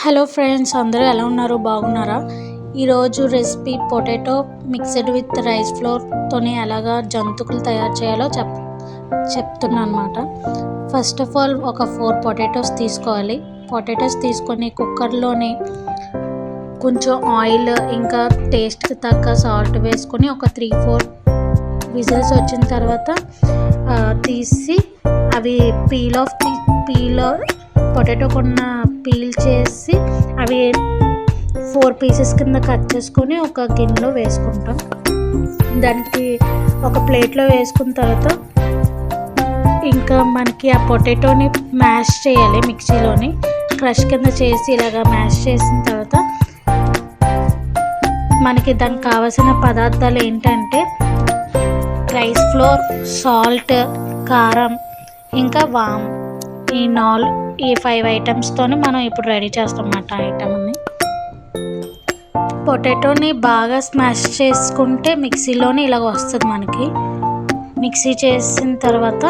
Hello friends, అందరూ ఎలా ఉన్నారు? బాగున్నారా? ఈరోజు recipe potato mixed with rice ఫ్లోర్తోనే ఎలాగా జంతుకులు తయారు చేయాలో చెప్తున్నాను అనమాట. ఫస్ట్ ఆఫ్ ఆల్ ఒక 4 పొటాటోస్ తీసుకోవాలి. పొటాటోస్ తీసుకొని కుక్కర్లోనే కొంచెం ఆయిల్ ఇంకా టేస్ట్కి తగ్గ సాల్ట్ వేసుకొని ఒక 3-4 విజిల్స్ వచ్చిన తర్వాత తీసి అవి పొటాటో కొన్న పీల్ చేసి అవి 4 పీసెస్ కింద కట్ చేసుకొని ఒక గిన్నెలో వేసుకుంటాం. దానికి ఒక ప్లేట్లో వేసుకున్న తర్వాత ఇంకా మనకి ఆ పొటాటోని మ్యాష్ చేయాలి. మిక్సీలోని క్రష్ కింద చేసి ఇలాగా మ్యాష్ చేసిన తర్వాత మనకి దానికి కావాల్సిన పదార్థాలు ఏంటంటే రైస్ ఫ్లోర్, సాల్ట్, కారం, ఇంకా వామ్. ఈ 5 ఐటమ్స్తోని మనం ఇప్పుడు రెడీ చేస్తాం అన్నమాట. ఐటమ్ని పొటాటోని బాగా స్మాష్ చేసుకుంటే మిక్సీలోని ఇలాగ వస్తుంది. మనకి మిక్సీ చేసిన తర్వాత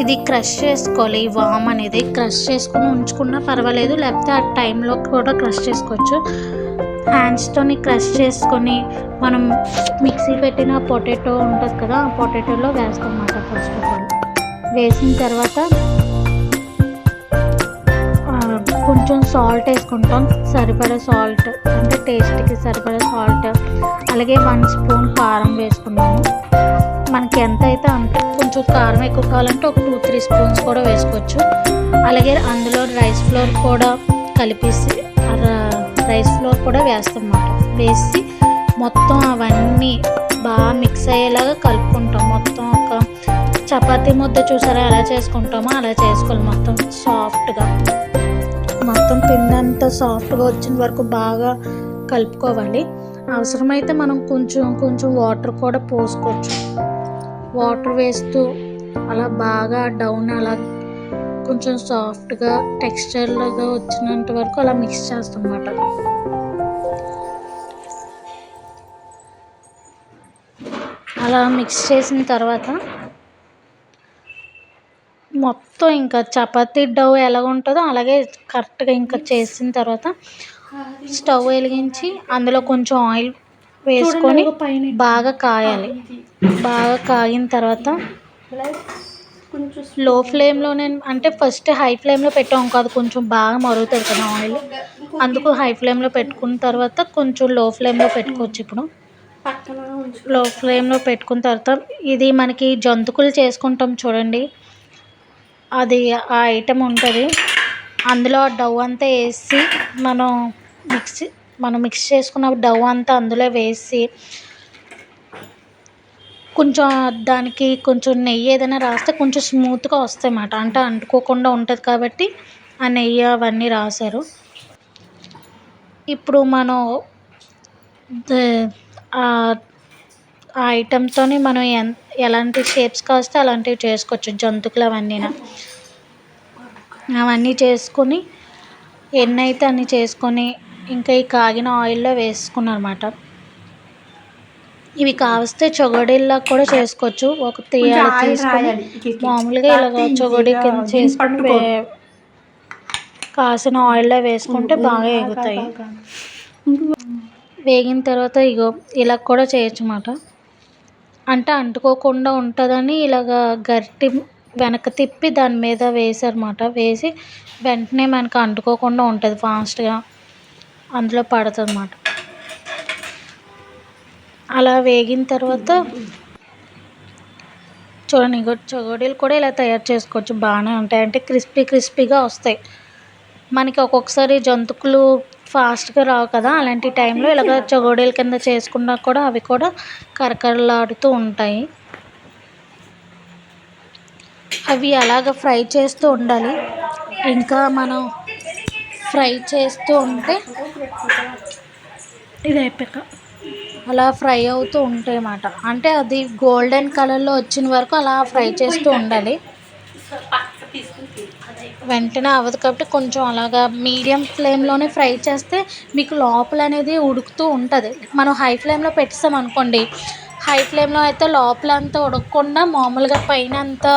ఇది క్రష్ చేసుకోవాలి. ఈ వామ్ అనేది క్రష్ చేసుకుని ఉంచుకున్నా పర్వాలేదు, లేకపోతే ఆ టైంలో కూడా క్రష్ చేసుకోవచ్చు. హ్యాండ్స్తోని క్రష్ చేసుకొని మనం మిక్సీ పెట్టిన పొటాటో ఉంటుంది కదా, ఆ పొటాటోలో వేస్తాం అన్నమాట. ఫస్ట్ ఆఫ్ ఆల్ వేసిన తర్వాత కొంచెం సాల్ట్ వేసుకుంటాం, సరిపడా సాల్ట్, అంటే టేస్ట్కి సరిపడా సాల్ట్. అలాగే 1 స్పూన్ కారం వేసుకున్నాము. మనకి ఎంత అయితే అంత, కొంచెం కారం ఎక్కువ కావాలంటే ఒక 2-3 స్పూన్స్ కూడా వేసుకోవచ్చు. అలాగే అందులో రైస్ ఫ్లోర్ కూడా కలిపేసి రైస్ ఫ్లోర్ కూడా వేస్తామన్నమాట. వేసి మొత్తం అవన్నీ బాగా మిక్స్ అయ్యేలాగా కలుపుకుంటాం. మొత్తం ఒక చపాతీ ముద్ద చూసారా ఎలా చేసుకుంటామో అలా చేసుకోవాలి. మొత్తం సాఫ్ట్గా, మొత్తం పిండి అంతా సాఫ్ట్గా వచ్చిన వరకు బాగా కలుపుకోవాలి. అవసరమైతే మనం కొంచెం వాటర్ కూడా పోసుకోవచ్చు. వాటర్ వేస్తూ అలా బాగా డౌన్ అలా కొంచెం సాఫ్ట్గా టెక్స్చర్లాగా వచ్చినంత వరకు అలా మిక్స్ చేస్తాం అన్నమాట. అలా మిక్స్ చేసిన తర్వాత మొత్తం ఇంకా చపాతీ డౌ ఎలా ఉంటుందో అలాగే కరెక్ట్గా ఇంకా చేసిన తర్వాత స్టవ్ వెలిగించి అందులో కొంచెం ఆయిల్ వేసుకొని బాగా కాయాలి. బాగా కాగిన తర్వాత లో ఫ్లేమ్లోనే, అంటే ఫస్ట్ హై ఫ్లేమ్లో పెట్టాం కాదు, కొంచెం బాగా మరుగుతుంది కదా ఆయిల్, అందుకు హై ఫ్లేమ్లో పెట్టుకున్న తర్వాత కొంచెం లో ఫ్లేమ్లో పెట్టుకోవచ్చు. ఇప్పుడు లో ఫ్లేమ్లో పెట్టుకున్న తర్వాత ఇది మనకి జంతుకులు చేసుకుంటాం చూడండి, అది ఆ ఐటెం ఉంటుంది. అందులో డౌ అంతా వేసి మనం మిక్స్ చేసుకున్న డౌ అంతా అందులో వేసి కొంచెం దానికి కొంచెం నెయ్యి ఏదైనా రాస్తే కొంచెం స్మూత్గా వస్తాయి అన్నమాట. అంటే అంటుకోకుండా ఉంటుంది కాబట్టి ఆ నెయ్యి అవన్నీ రాశారు. ఇప్పుడు మనం ఆ ఐటెంతో మనం ఎలాంటి షేప్స్ కావస్తే అలాంటివి చేసుకోవచ్చు. జంతుకులు అవన్నీ చేసుకొని ఎన్ని అయితే అన్నీ చేసుకొని ఇంకా ఈ కాగిన ఆయిల్లో వేసుకున్నారన్నమాట. ఇవి కావస్తే చొగడీల్లా కూడా చేసుకోవచ్చు. ఒక తీసుకొని మామూలుగా ఇలాగ చొగడి కింద చేసుకొని కాసిన ఆయిల్లో వేసుకుంటే బాగా ఎగుతాయి. వేగిన తర్వాత ఇలా కూడా చేయొచ్చు అన్నమాట. అంటే అంటుకోకుండా ఉంటుందని ఇలాగ గరిటె వెనక తిప్పి దాని మీద వేసారన్నమాట. వేసి వెంటనే మనకు అంటుకోకుండా ఉంటుంది, ఫాస్ట్గా అందులో పడుతుంది అన్నమాట. అలా వేగిన తర్వాత చూడండి, చొగడీలు కూడా ఇలా తయారు చేసుకోవచ్చు. బాగానే ఉంటాయి, అంటే క్రిస్పీగా వస్తాయి. మనకి ఒక్కొక్కసారి జంతుకులు ఫాస్ట్గా రావు కదా, అలాంటి టైంలో ఇలాగ చొగడీల కింద చేసుకున్నా కూడా అవి కూడా కరకరలాడుతూ ఉంటాయి. అవి అలాగ ఫ్రై చేస్తూ ఉండాలి. ఇంకా మనం ఫ్రై చేస్తూ ఉంటే ఇది అయిపోయాక అలా ఫ్రై అవుతూ ఉంటాయి అన్నమాట. అంటే అది గోల్డెన్ కలర్లో వచ్చిన వరకు అలా ఫ్రై చేస్తూ ఉండాలి. వెంటనే అవ్వదు కాబట్టి కొంచెం అలాగా మీడియం ఫ్లేమ్లోనే ఫ్రై చేస్తే మీకు లోపల అనేది ఉడుకుతూ ఉంటుంది. మనం హై ఫ్లేమ్లో పెట్టేసాం అనుకోండి, హై ఫ్లేమ్లో అయితే లోపల అంతా ఉడకకుండా మామూలుగా పైన అంతా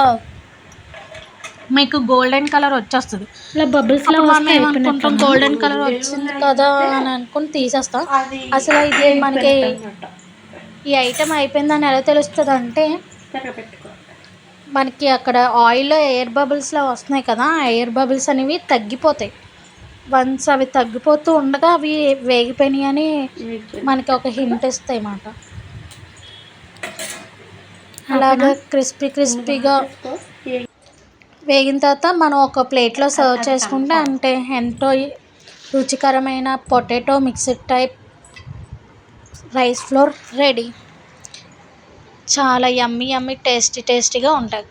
మీకు గోల్డెన్ కలర్ వచ్చేస్తుంది. ఇలా బబుల్స్ లా మనం ఏమనుకుంటాం, గోల్డెన్ కలర్ వచ్చింది కదా అని అనుకుని తీసేస్తాం. అసలు ఇది మనకి ఈ ఐటెం అయిపోయిందని ఎలా తెలుస్తుంది అంటే, మనకి అక్కడ ఆయిల్లో ఎయిర్ బబుల్స్లా వస్తున్నాయి కదా, ఆ ఎయిర్ బబుల్స్ అనేవి తగ్గిపోతాయి. వన్స్ అవి తగ్గిపోతూ ఉండగా అవి వేగిపోయినాయి అని మనకి ఒక హింట్ ఇస్తాయి అన్నమాట. అలాగా క్రిస్పీగా వేగిన తర్వాత మనం ఒక ప్లేట్లో సర్వ్ చేసుకుంటే అంటే ఎంతో రుచికరమైన potato mixed type rice flour ready. చాలా యమ్మీ టేస్టీగా ఉంటుంది.